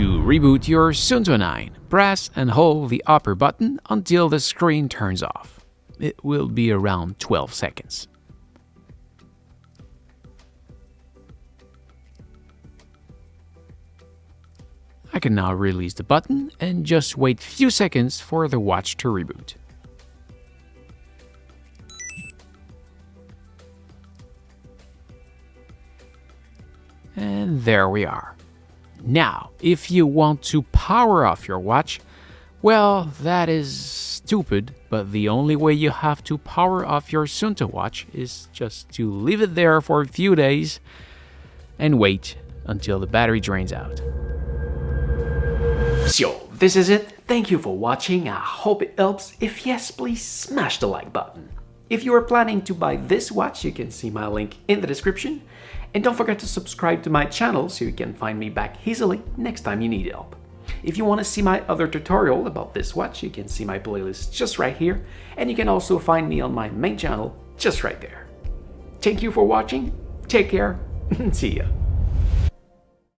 To reboot your Suunto 9, press and hold the upper button until the screen turns off. It will be around 12 seconds. I can now release the button and just wait few seconds for the watch to reboot. And there we are. Now, if you want to power off your watch, well, that is stupid, but the only way you have to power off your Suunto watch is just to leave it there for a few days and wait until the battery drains out. So, this is it. Thank you for watching. I hope it helps. If yes, please smash the like button. If you are planning to buy this watch, you can see my link in the description. And don't forget to subscribe to my channel so you can find me back easily next time you need help. If you want to see my other tutorial about this watch, you can see my playlist just right here. And you can also find me on my main channel just right there. Thank you for watching. Take care and see ya.